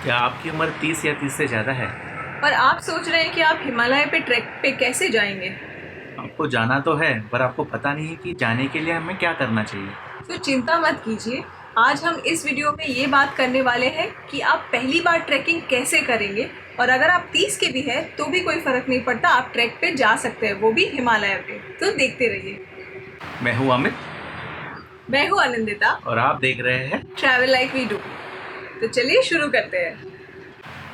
क्या आपकी उम्र 30 या 30 से ज़्यादा है? और आप सोच रहे हैं कि आप हिमालय पे ट्रैक पे कैसे जाएंगे? आपको जाना तो है, पर आपको पता नहीं है कि जाने के लिए हमें क्या करना चाहिए। तो चिंता मत कीजिए। आज हम इस वीडियो में ये बात करने वाले हैं कि आप पहली बार ट्रैकिंग कैसे करेंगे, और अगर आप 30 के भी हैं तो भी कोई फ़र्क नहीं पड़ता, आप ट्रैक पे जा सकते हैं, वो भी हिमालय पे। तो देखते रहिए। मैं हूँ अमित मैं हूँ आनंदिता। और आप देख रहे हैं। Travel like we do. तो चलिए शुरू करते हैं।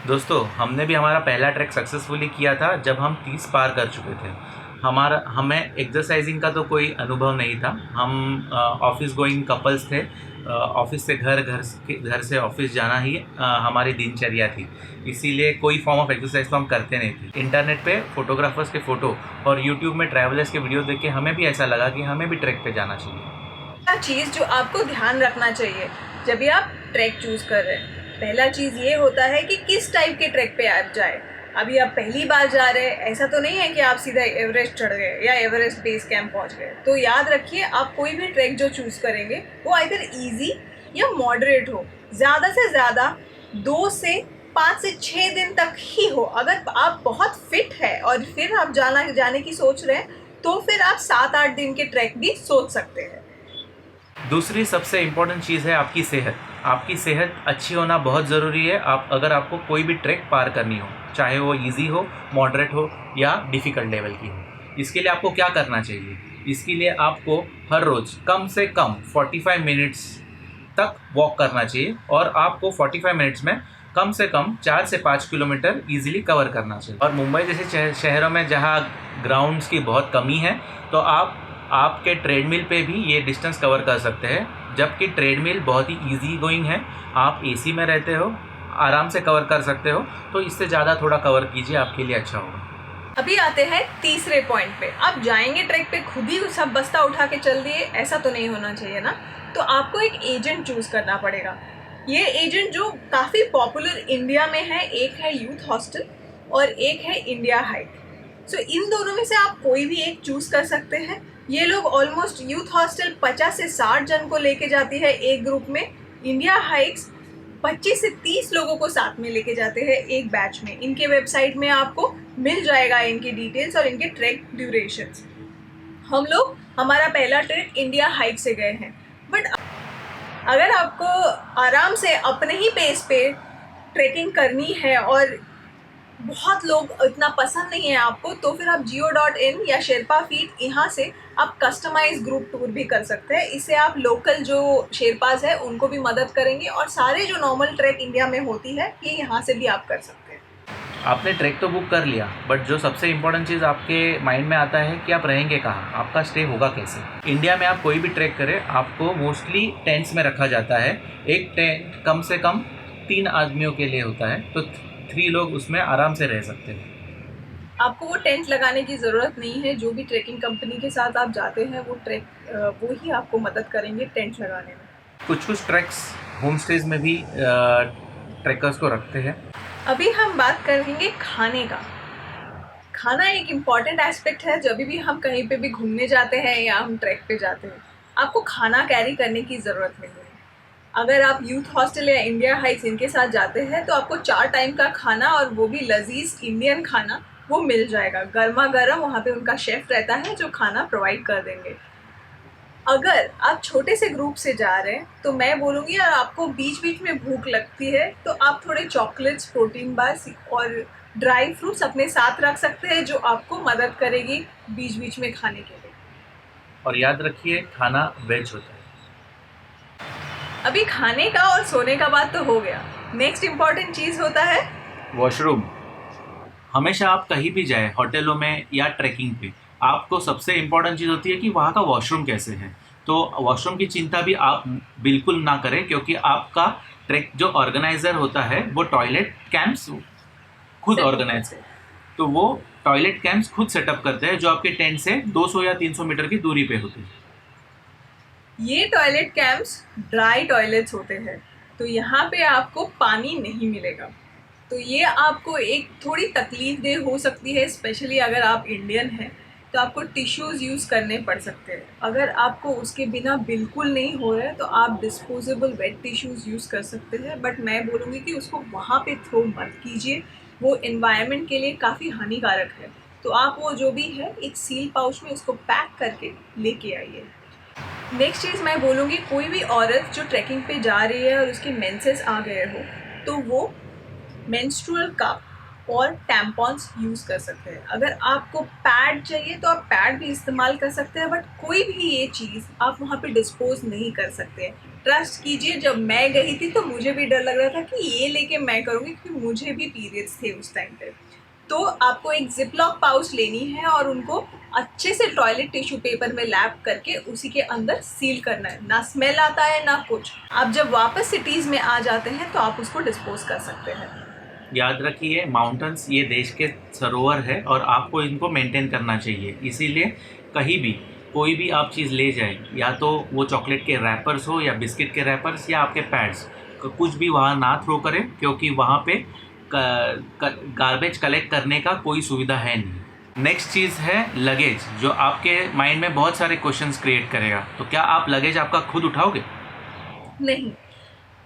दोस्तों, हमने भी हमारा पहला ट्रैक सक्सेसफुली किया था जब हम 30 पार कर चुके थे। हमें एक्सरसाइजिंग का तो कोई अनुभव नहीं था। हम ऑफिस गोइंग कपल्स थे। ऑफिस से घर से ऑफिस जाना ही हमारी दिनचर्या थी। इसीलिए कोई फॉर्म ऑफ एक्सरसाइज तो हम करते नहीं थे। इंटरनेट पे फोटोग्राफर्स के फ़ोटो और यूट्यूब में ट्रैवलर्स के वीडियो देख के हमें भी ऐसा लगा कि हमें भी ट्रैक पे जाना चाहिए। चीज़ जो आपको ध्यान रखना चाहिए जब भी आप ट्रैक चूज़ कर रहे हैं, पहला चीज़ ये होता है कि किस टाइप के ट्रैक पे आप जाए। अभी आप पहली बार जा रहे हैं, ऐसा तो नहीं है कि आप सीधा एवरेस्ट चढ़ गए या एवरेस्ट बेस कैंप पहुंच गए। तो याद रखिए, आप कोई भी ट्रैक जो चूज़ करेंगे वो आइदर इजी या मॉडरेट हो। ज़्यादा से ज़्यादा 2 से 5 से 6 दिन तक ही हो। अगर आप बहुत फिट है और फिर आप जाने की सोच रहे हैं, तो फिर आप 7-8 दिन के ट्रैक भी सोच सकते हैं। दूसरी सबसे इम्पोर्टेंट चीज़ है आपकी सेहत। आपकी सेहत अच्छी होना बहुत ज़रूरी है। अगर आपको कोई भी ट्रैक पार करनी हो, चाहे वो इजी हो, मॉडरेट हो या डिफ़िकल्ट लेवल की हो, इसके लिए आपको क्या करना चाहिए? इसके लिए आपको हर रोज़ कम से कम 45 मिनट्स तक वॉक करना चाहिए और आपको 45 मिनट्स में कम से कम 4 से 5 किलोमीटर ईजिली कवर करना चाहिए। और मुंबई जैसे शहरों में जहाँ ग्राउंड्स की बहुत कमी है, तो आपके ट्रेडमिल पे भी ये डिस्टेंस कवर कर सकते हैं। जबकि ट्रेडमिल बहुत ही इजी गोइंग है, आप एसी में रहते हो, आराम से कवर कर सकते हो, तो इससे ज़्यादा थोड़ा कवर कीजिए, आपके लिए अच्छा होगा। अभी आते हैं तीसरे पॉइंट पे। आप जाएंगे ट्रैक पे, खुद ही सब बस्ता उठा के चल दिए, ऐसा तो नहीं होना चाहिए ना। तो आपको एक एजेंट चूज करना पड़ेगा। ये एजेंट जो काफ़ी पॉपुलर इंडिया में है, एक है यूथ हॉस्टल और एक है इंडिया हाइक। सो इन दोनों में से आप कोई भी एक चूज कर सकते हैं। ये लोग ऑलमोस्ट, यूथ हॉस्टल 50 से 60 जन को लेके जाती है एक ग्रुप में। इंडिया हाइक्स 25 से 30 लोगों को साथ में लेके जाते हैं एक बैच में। इनके वेबसाइट में आपको मिल जाएगा इनकी डिटेल्स और इनके ट्रैक ड्यूरेशंस। हमारा पहला ट्रैक इंडिया हाइक से गए हैं। बट अगर आपको आराम से अपने ही पेस पे ट्रैकिंग करनी है और बहुत लोग इतना पसंद नहीं है आपको, तो फिर आप Geo.in या शेरपा फीट, यहाँ से आप कस्टमाइज ग्रुप टूर भी कर सकते हैं। इससे आप लोकल जो शेरपाज है उनको भी मदद करेंगे और सारे जो नॉर्मल ट्रैक इंडिया में होती है, ये यहाँ से भी आप कर सकते हैं। आपने ट्रैक तो बुक कर लिया, बट जो सबसे इम्पोर्टेंट चीज़ आपके माइंड में आता है कि आप रहेंगे कहाँ, आपका स्टे होगा कैसे। इंडिया में आप कोई भी ट्रैक करें, आपको मोस्टली टेंट्स में रखा जाता है। एक टेंट कम से कम 3 आदमियों के लिए होता है, तो 3 लोग उसमें आराम से रह सकते हैं। आपको वो टेंट लगाने की ज़रूरत नहीं है। जो भी ट्रैकिंग कंपनी के साथ आप जाते हैं, वो ही आपको मदद करेंगे टेंट लगाने में। कुछ ट्रैक्स होम स्टेज में भी ट्रैकर्स को रखते हैं। अभी हम बात करेंगे खाने का। खाना एक इम्पॉर्टेंट एस्पेक्ट है। जब भी हम कहीं पे भी घूमने जाते हैं या हम ट्रैक पे जाते हैं, आपको खाना कैरी करने की ज़रूरत नहीं है। अगर आप यूथ हॉस्टल या इंडिया हाइक्स इनके साथ जाते हैं, तो आपको 4 टाइम का खाना, और वो भी लजीज इंडियन खाना, वो मिल जाएगा गर्मा गर्म। वहाँ पे उनका शेफ़ रहता है जो खाना प्रोवाइड कर देंगे। अगर आप छोटे से ग्रुप से जा रहे हैं, तो मैं बोलूँगी, और आपको बीच बीच में भूख लगती है, तो आप थोड़े चॉकलेट्स, प्रोटीन बार्स और ड्राई फ्रूट्स अपने साथ रख सकते हैं, जो आपको मदद करेगी बीच बीच में खाने के लिए। और याद रखिए, खाना वेज होता है। अभी खाने का और सोने का बात तो हो गया। नेक्स्ट इम्पॉर्टेंट चीज़ होता है वॉशरूम। हमेशा आप कहीं भी जाए, होटलों में या ट्रैकिंग पे, आपको सबसे इम्पोर्टेंट चीज़ होती है कि वहाँ का वॉशरूम कैसे है। तो वॉशरूम की चिंता भी आप बिल्कुल ना करें, क्योंकि आपका ट्रैक जो ऑर्गेनाइज़र होता है वो टॉयलेट कैंप्स खुद ऑर्गेनाइज, तो वो टॉयलेट कैंप्स खुद सेटअप करते हैं, जो आपके टेंट से 200 या 300 मीटर की दूरी पे होते हैं। ये टॉयलेट कैंप्स ड्राई टॉयलेट्स होते हैं, तो यहाँ पे आपको पानी नहीं मिलेगा। तो ये आपको एक थोड़ी तकलीफ देह हो सकती है, स्पेशली अगर आप इंडियन हैं। तो आपको टिश्यूज़ यूज़ करने पड़ सकते हैं। अगर आपको उसके बिना बिल्कुल नहीं हो रहा है तो आप डिस्पोजेबल वेट टिश्यूज़ यूज़ कर सकते हैं, बट मैं बोलूँगी कि उसको वहाँ पे थ्रो मत कीजिए, वो एनवायरनमेंट के लिए काफ़ी हानिकारक है। तो आप वो जो भी है एक सील पाउच में उसको पैक करके लेके आइए। नेक्स्ट चीज़ मैं बोलूँगी, कोई भी औरत जो ट्रैकिंग पे जा रही है और उसके मेंसेस आ गए हो तो वो मेंस्ट्रुअल कप और टैम्पॉन्स यूज़ कर सकते हैं। अगर आपको पैड चाहिए तो आप पैड भी इस्तेमाल कर सकते हैं, बट कोई भी ये चीज़ आप वहाँ पे डिस्पोज नहीं कर सकते। ट्रस्ट कीजिए, जब मैं गई थी तो मुझे भी डर लग रहा था कि ये लेके मैं करूँगी, क्योंकि मुझे भी पीरियड्स थे उस टाइम पे। तो आपको एक जिपलॉक पाउच लेनी है और उनको अच्छे से टॉयलेट टिश्यू पेपर में लैप करके उसी के अंदर सील करना है। ना स्मेल आता है ना कुछ। आप जब वापस सिटीज़ में आ जाते हैं तो आप उसको डिस्पोज कर सकते हैं। याद रखिए, माउंटेन्स ये देश के सरोवर है और आपको इनको मेंटेन करना चाहिए। इसीलिए कहीं भी कोई भी आप चीज़ ले जाए, या तो वो चॉकलेट के रैपर्स हो या बिस्किट के रैपर्स या आपके पैड्स, कुछ भी वहाँ ना थ्रो करें, क्योंकि वहाँ पे गार्बेज कलेक्ट करने का कोई सुविधा है नहीं। नेक्स्ट चीज़ है लगेज, जो आपके माइंड में बहुत सारे क्वेश्चंस क्रिएट करेगा। तो क्या आप लगेज आपका खुद उठाओगे? नहीं,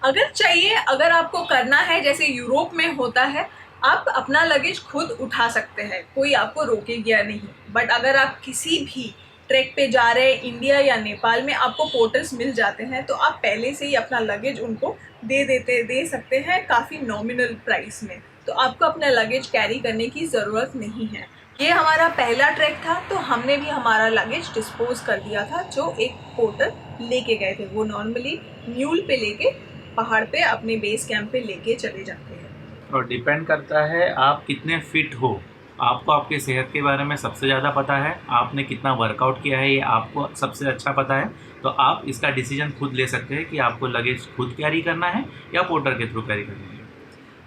अगर चाहिए, अगर आपको करना है जैसे यूरोप में होता है, आप अपना लगेज खुद उठा सकते हैं, कोई आपको रोकेगा नहीं। बट अगर आप किसी भी ट्रैक पे जा रहे हैं, इंडिया या नेपाल में आपको पोर्टर्स मिल जाते हैं, तो आप पहले से ही अपना लगेज उनको दे सकते हैं काफ़ी नॉमिनल प्राइस में। तो आपको अपना लगेज कैरी करने की ज़रूरत नहीं है। ये हमारा पहला ट्रैक था, तो हमने भी हमारा लगेज डिस्पोज कर दिया था, जो एक पोर्टर लेके गए थे। वो नॉर्मली म्यूल पे लेके पहाड़ पे अपने बेस कैंप पे लेके चले जाते हैं। और डिपेंड करता है आप कितने फिट हो। आपको आपके सेहत के बारे में सबसे ज़्यादा पता है, आपने कितना वर्कआउट किया है ये आपको सबसे अच्छा पता है। तो आप इसका डिसीजन खुद ले सकते हैं कि आपको लगेज खुद कैरी करना है या पोर्टर के थ्रू कैरी करना है।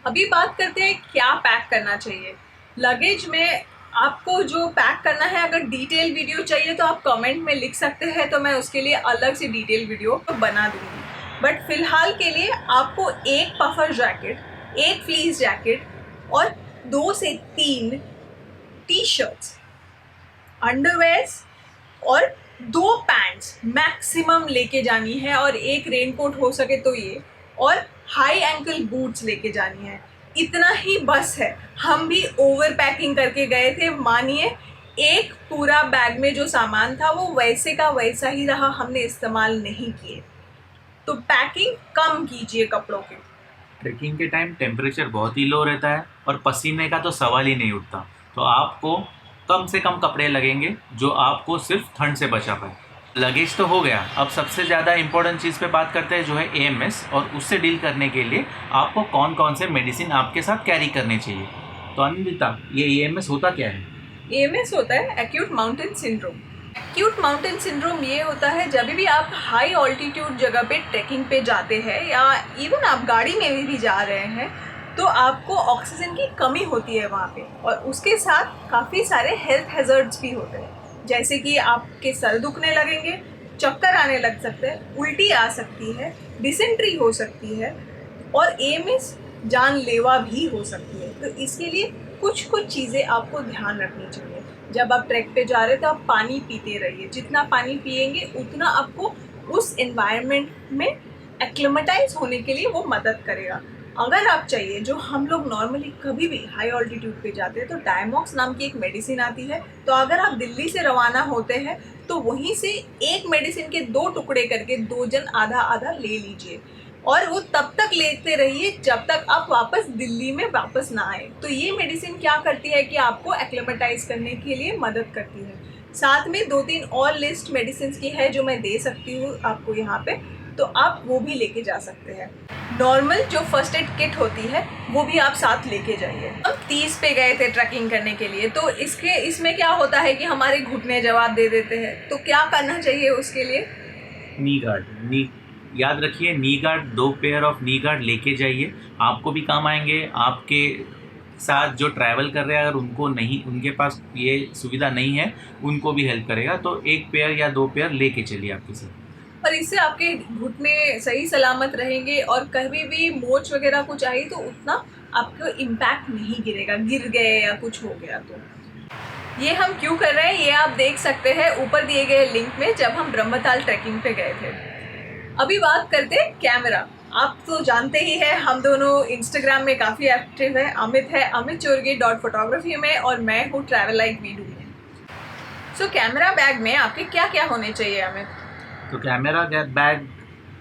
अभी बात करते हैं क्या पैक करना चाहिए लगेज में। आपको जो पैक करना है, अगर डिटेल वीडियो चाहिए तो आप कमेंट में लिख सकते हैं, तो मैं उसके लिए अलग से डिटेल वीडियो बना दूँगी। बट फिलहाल के लिए आपको एक पफर जैकेट, एक फ्लीस जैकेट और 2 से 3 टी शर्ट्स, अंडरवेयर्स और 2 पैंट्स मैक्सिमम लेके जानी है, और एक रेनकोट हो सके तो ये, और हाई एंकल बूट्स लेके जानी है। इतना ही बस है। हम भी ओवर पैकिंग करके गए थे, मानिए एक पूरा बैग में जो सामान था वो वैसे का वैसा ही रहा, हमने इस्तेमाल नहीं किए। तो पैकिंग कम कीजिए कपड़ों के। ट्रैकिंग के टाइम टेम्परेचर बहुत ही लो रहता है और पसीने का तो सवाल ही नहीं उठता। तो आपको कम से कम कपड़े लगेंगे जो आपको सिर्फ ठंड से बचा पाए। लगेज तो हो गया, अब सबसे ज़्यादा इंपॉर्टेंट चीज़ पे बात करते हैं, जो है AMS, और उससे डील करने के लिए आपको कौन कौन से मेडिसिन आपके साथ कैरी करने चाहिए। तो अनिंदिता, ये AMS होता क्या है? AMS होता है acute mountain syndrome. Acute mountain syndrome ये होता है जब भी आप हाई ऑल्टीट्यूड जगह पे ट्रैकिंग पे जाते हैं, या इवन आप गाड़ी में भी जा रहे हैं, तो आपको ऑक्सीजन की कमी होती है वहाँ पे, और उसके साथ काफ़ी सारे हेल्थ हैज़र्ड्स भी होते हैं, जैसे कि आपके सर दुखने लगेंगे, चक्कर आने लग सकते हैं, उल्टी आ सकती है, डिसेंट्री हो सकती है, और AMS जानलेवा भी हो सकती है। तो इसके लिए कुछ चीज़ें आपको ध्यान रखनी चाहिए। जब आप ट्रैक पे जा रहे हैं तो आप पानी पीते रहिए। जितना पानी पिएंगे उतना आपको उस एनवायरनमेंट में एक्लिमेटाइज होने के लिए वो मदद करेगा। अगर आप चाहिए, जो हम लोग नॉर्मली कभी भी हाई ऑल्टीट्यूड पे जाते हैं तो डायमॉक्स नाम की एक मेडिसिन आती है। तो अगर आप दिल्ली से रवाना होते हैं तो वहीं से एक मेडिसिन के 2 टुकड़े करके 2 जन आधा आधा ले लीजिए, और वो तब तक लेते रहिए जब तक आप वापस दिल्ली में वापस ना आए। तो ये मेडिसिन क्या करती है कि आपको एक्लिमेटाइज करने के लिए मदद करती है। साथ में 2-3 और लिस्ट मेडिसिन की है जो मैं दे सकती हूँ आपको यहाँ पे, तो आप वो भी लेके जा सकते हैं। नॉर्मल जो फर्स्ट एड किट होती है वो भी आप साथ लेके जाइए। हम 30 पे गए थे ट्रैकिंग करने के लिए, तो इसमें क्या होता है कि हमारे घुटने जवाब दे देते हैं। तो क्या करना चाहिए उसके लिए? नी गार्ड, याद रखिए, नी guard, 2 pair of knee guard लेके जाइए, आपको भी काम आएंगे। आपके साथ जो ट्रैवल कर रहे हैं, अगर उनको नहीं, उनके पास ये सुविधा नहीं है, उनको भी हेल्प करेगा। तो 1 पेयर या 2 पेयर लेके चलिए आपके साथ, और इससे आपके घुटने सही सलामत रहेंगे, और कभी भी मोच वगैरह कुछ आई तो उतना आपको इम्पैक्ट नहीं गिरेगा, गिर गए या कुछ हो गया तो। ये हम क्यों कर रहे हैं ये आप देख सकते हैं ऊपर दिए गए लिंक में, जब हम ब्रह्मताल ट्रैकिंग पे गए थे। अभी बात करते हैं कैमरा। आप तो जानते ही हैं हम दोनों इंस्टाग्राम में काफ़ी एक्टिव है। अमित है अमित चोरगे .photography में और मैं हूँ ट्रैवल लाइक वीडू में। सो कैमरा बैग में आपके क्या क्या होने चाहिए अमित? तो कैमरा बैग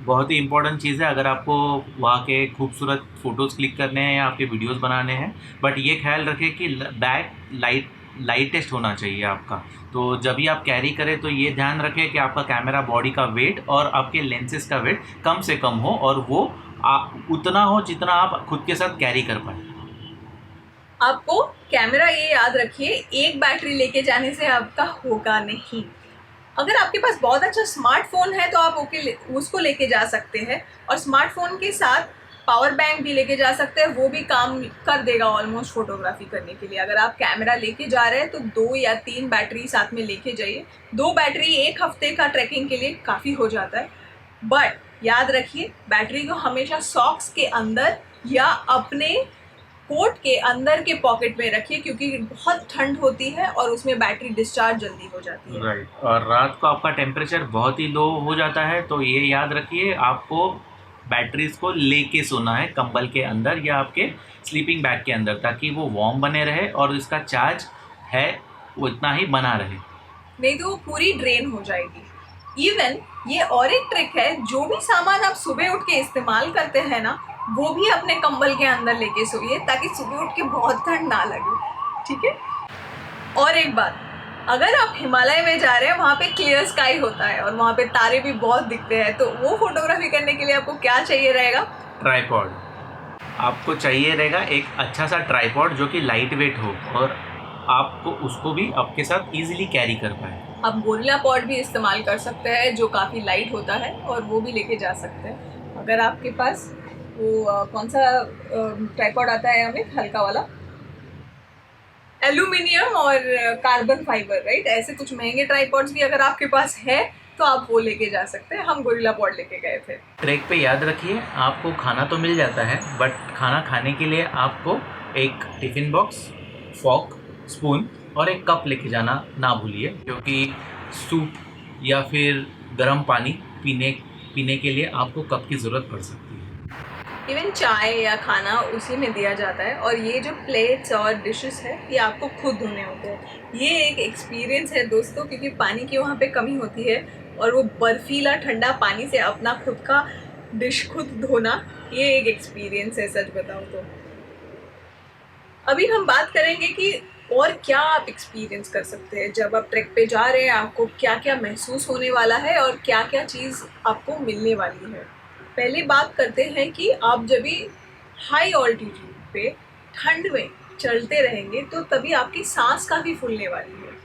बहुत ही इंपॉर्टेंट चीज़ है अगर आपको वहाँ के खूबसूरत फ़ोटोज़ क्लिक करने हैं या आपके वीडियोस बनाने हैं। बट ये ख्याल रखें कि बैग लाइटेस्ट होना चाहिए आपका। तो जब भी आप कैरी करें तो ये ध्यान रखें कि आपका कैमरा बॉडी का वेट और आपके लेंसेज का वेट कम से कम हो और वो उतना हो जितना आप खुद के साथ कैरी कर पाए। आपको कैमरा ये याद रखिए, एक बैटरी लेके जाने से आपका होगा नहीं। अगर आपके पास बहुत अच्छा स्मार्टफोन है तो आप उसको लेके जा सकते हैं, और स्मार्टफोन के साथ पावर बैंक भी लेके जा सकते हैं, वो भी काम कर देगा ऑलमोस्ट फोटोग्राफी करने के लिए। अगर आप कैमरा लेके जा रहे हैं तो 2 या 3 बैटरी साथ में लेके जाइए। 2 बैटरी 1 हफ्ते का ट्रैकिंग के लिए काफ़ी हो जाता है। बट याद रखिए बैटरी को हमेशा सॉक्स के अंदर या अपने कोट के अंदर के पॉकेट में रखिए, क्योंकि बहुत ठंड होती है और उसमें बैटरी डिस्चार्ज जल्दी हो जाती है। राइट। और रात को आपका टेम्परेचर बहुत ही लो हो जाता है तो ये याद रखिए आपको बैटरीज को लेके सोना है कंबल के अंदर या आपके स्लीपिंग बैग के अंदर, ताकि वो वार्म बने रहे और इसका चार्ज है वो इतना ही बना रहे, नहीं तो वो पूरी ड्रेन हो जाएगी। इवन ये और एक ट्रिक है, जो भी सामान आप सुबह उठ के इस्तेमाल करते हैं ना, वो भी अपने कंबल के अंदर लेके सोइए ताकि सुबह उठ के बहुत ठंड ना लगे, ठीक है। और एक बात, अगर आप हिमालय में जा रहे हैं वहाँ पे क्लियर स्काई होता है और वहाँ पे तारे भी बहुत दिखते हैं, तो वो फोटोग्राफी करने के लिए आपको क्या चाहिए रहेगा? ट्राइपॉड। आपको चाहिए रहेगा एक अच्छा सा ट्राइपॉड जो कि लाइट वेट हो और आपको उसको भी आपके साथ इजीली कैरी कर पाए। आप गोरिल्ला पॉड भी इस्तेमाल कर सकते हैं जो काफ़ी लाइट होता है, और वो भी लेके जा सकते हैं। अगर आपके पास वो कौन सा ट्राइपॉड आता है हमें हल्का वाला, एल्यूमिनियम और कार्बन फाइबर, राइट, ऐसे कुछ महंगे ट्राइपॉड्स भी अगर आपके पास है तो आप वो लेके जा सकते हैं। हम गोरिल्ला पॉड लेके गए थे। ट्रैक पे याद रखिए आपको खाना तो मिल जाता है, बट खाना खाने के लिए आपको एक टिफ़िन बॉक्स, फॉर्क, स्पून और एक कप लेके जाना ना भूलिए, क्योंकि सूप या फिर गर्म पानी पीने के लिए आपको कप की ज़रूरत पड़ सकती है। इवन चाय या खाना उसी में दिया जाता है, और ये जो प्लेट्स और डिशेस है ये आपको खुद धोने होते हैं। ये एक एक्सपीरियंस है दोस्तों, क्योंकि पानी की वहाँ पे कमी होती है, और वो बर्फीला ठंडा पानी से अपना खुद का डिश खुद धोना, ये एक एक्सपीरियंस है सच बताऊँ तो। अभी हम बात करेंगे कि और क्या आप एक्सपीरियंस कर सकते हैं जब आप ट्रैक पे जा रहे हैं, आपको क्या क्या महसूस होने वाला है और क्या क्या चीज़ आपको मिलने वाली है। पहले बात करते हैं कि आप जब भी हाई ऑल्टीट्यूड पे ठंड में चलते रहेंगे तो तभी आपकी सांस काफ़ी फूलने वाली है।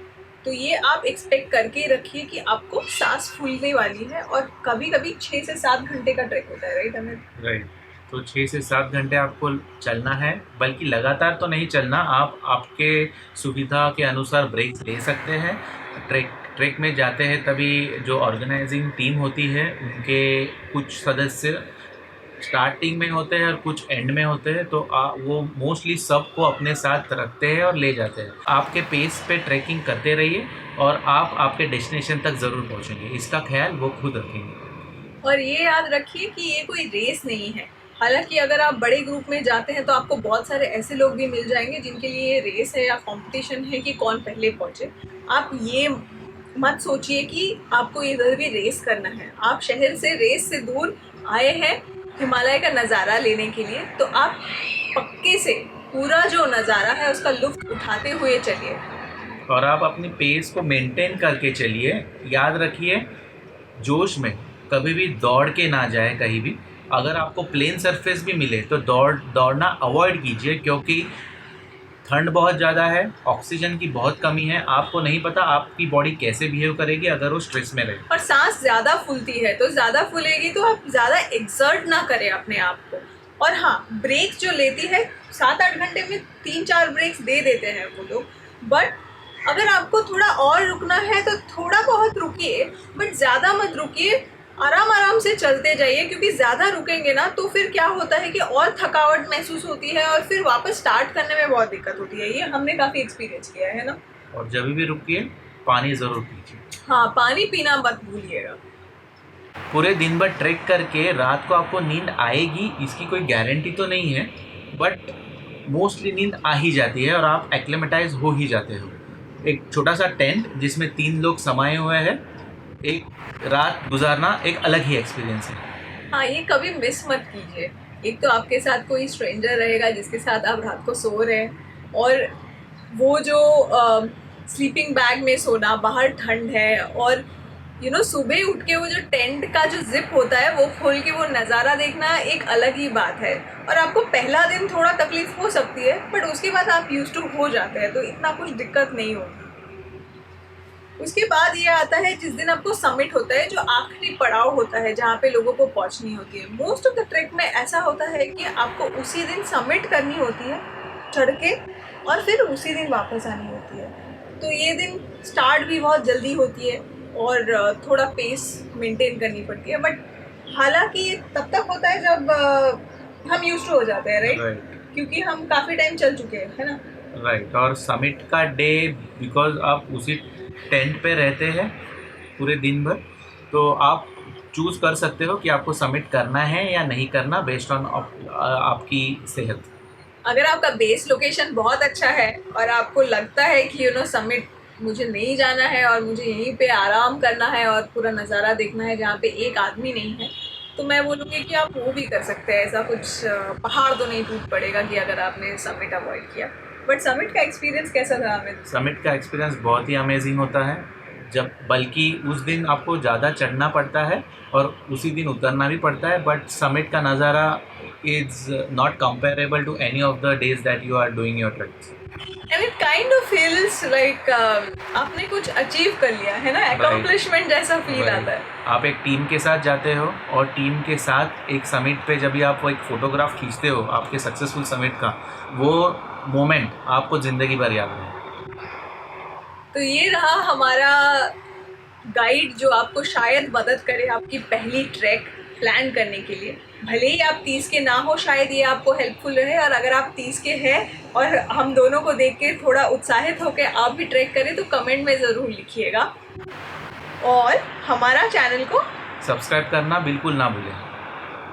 तो ये आप एक्सपेक्ट करके रखिए कि आपको सांस फूलने वाली है, और कभी कभी 6 से 7 घंटे का ट्रैक होता है, राइट हमें? राइट। तो 6 से 7 घंटे आपको चलना है, बल्कि लगातार तो नहीं चलना, आप आपके सुविधा के अनुसार ब्रेक्स ले सकते हैं। ट्रैक में जाते हैं तभी जो ऑर्गेनाइजिंग टीम होती है उनके कुछ सदस्य स्टार्टिंग में होते हैं और कुछ एंड में होते हैं, तो वो मोस्टली सबको अपने साथ रखते हैं और ले जाते हैं। आपके पेस पे ट्रैकिंग करते रहिए और आप आपके डेस्टिनेशन तक ज़रूर पहुंचेंगे, इसका ख्याल वो खुद रखेंगे। और ये याद रखिए कि ये कोई रेस नहीं है। हालांकि अगर आप बड़े ग्रुप में जाते हैं तो आपको बहुत सारे ऐसे लोग भी मिल जाएंगे जिनके लिए ये रेस है या कंपटीशन है कि कौन पहले पहुंचे। आप ये मत सोचिए कि आपको इधर भी रेस करना है। आप शहर से रेस से दूर आए हैं हिमालय का नज़ारा लेने के लिए, तो आप पक्के से पूरा जो नज़ारा है उसका लुत्फ़ उठाते हुए चलिए, और आप अपनी पेस को मेंटेन करके चलिए। याद रखिए जोश में कभी भी दौड़ के ना जाए कहीं भी। अगर आपको प्लेन सरफेस भी मिले तो दौड़ना अवॉइड कीजिए, क्योंकि ठंड बहुत ज़्यादा है, ऑक्सीजन की बहुत कमी है, आपको नहीं पता आपकी बॉडी कैसे बिहेव करेगी अगर वो स्ट्रेस में रहे। और सांस ज़्यादा फूलती है तो ज़्यादा फूलेगी तो आप ज़्यादा एक्सर्ट ना करें अपने आप को। और हाँ, ब्रेक्स जो लेती है 7-8 घंटे में 3-4 ब्रेक्स दे देते हैं वो लोग, बट अगर आपको थोड़ा और रुकना है तो थोड़ा बहुत रुकिए, बट ज़्यादा मत रुकिए। आराम से चलते जाइए, क्योंकि ज़्यादा रुकेंगे ना तो फिर क्या होता है कि और थकावट महसूस होती है और फिर वापस स्टार्ट करने में बहुत दिक्कत होती है। ये हमने काफ़ी एक्सपीरियंस किया है ना। और जब भी रुकिए पानी ज़रूर पीजिए। हाँ, पानी पीना मत भूलिएगा। पूरे दिन भर ट्रैक करके रात को आपको नींद आएगी इसकी कोई गारंटी तो नहीं है, बट मोस्टली नींद आ ही जाती है और आप एक्लेमेटाइज हो ही जाते हो। एक छोटा सा टेंट जिसमें 3 लोग समाये हुए हैं, एक रात गुजारना एक अलग ही एक्सपीरियंस है। हाँ, ये कभी मिस मत कीजिए। एक तो आपके साथ कोई स्ट्रेंजर रहेगा जिसके साथ आप रात को सो रहे हैं, और वो जो स्लीपिंग बैग में सोना, बाहर ठंड है, और सुबह उठ के वो जो टेंट का जो जिप होता है वो खोल के वो नज़ारा देखना एक अलग ही बात है। और आपको पहला दिन थोड़ा तकलीफ हो सकती है, बट उसके बाद आप यूज्ड टू हो जाते हैं, तो इतना कुछ दिक्कत नहीं होती। उसके बाद ये आता है जिस दिन आपको समिट होता है, जो आखिरी पड़ाव होता है जहाँ पे लोगों को पहुँचनी होती है। मोस्ट ऑफ द ट्रैक में ऐसा होता है कि आपको उसी दिन समिट करनी होती है चढ़ के, और फिर उसी दिन वापस आनी होती है। तो ये दिन स्टार्ट भी बहुत जल्दी होती है और थोड़ा पेस मेंटेन करनी पड़ती है, बट हालांकि तब तक होता है जब हम यूज्ड टू हो जाते हैं, राइट? क्योंकि हम काफ़ी टाइम चल चुके हैं, है ना? राइट। और समिट का डे बिकॉज आप उसी टेंट पे रहते हैं पूरे दिन भर, तो आप चूज़ कर सकते हो कि आपको समिट करना है या नहीं करना बेस्ड ऑन आपकी सेहत। अगर आपका बेस लोकेशन बहुत अच्छा है और आपको लगता है कि समिट मुझे नहीं जाना है और मुझे यहीं पे आराम करना है और पूरा नज़ारा देखना है जहाँ पे एक आदमी नहीं है, तो मैं बोलूँगी कि आप वो भी कर सकते हैं। ऐसा कुछ पहाड़ तो नहीं टूट पड़ेगा कि अगर आपने समिट अवॉइड किया। बट समिट का एक्सपीरियंस कैसा था अमित? समिट का एक्सपीरियंस बहुत ही अमेजिंग होता है, जब बल्कि उस दिन आपको ज़्यादा चढ़ना पड़ता है और उसी दिन उतरना भी पड़ता है, बट समिट का नज़ारा is not comparable to any of the days that you are doing your trips. And it kind of feels like आपने कुछ अचीव कर लिया है ना, अकम्प्लिशमेंट जैसा फील आता है। आप एक टीम के साथ जाते हो और टीम के साथ एक समिट पे जब भी आप वो एक फ़ोटोग्राफ खींचते हो आपके सक्सेसफुल समिट का, वो मोमेंट आपको ज़िंदगी भर याद है। तो ये रहा हमारा गाइड जो आपको शायद मदद करे आपकी पहली ट्रैक प्लान करने के लिए। भले ही आप 30 के ना हो, शायद ये आपको हेल्पफुल रहे, और अगर आप 30 के हैं और हम दोनों को देख के थोड़ा उत्साहित होकर आप भी ट्रैक करें तो कमेंट में ज़रूर लिखिएगा, और हमारा चैनल को सब्सक्राइब करना बिल्कुल ना भूलें।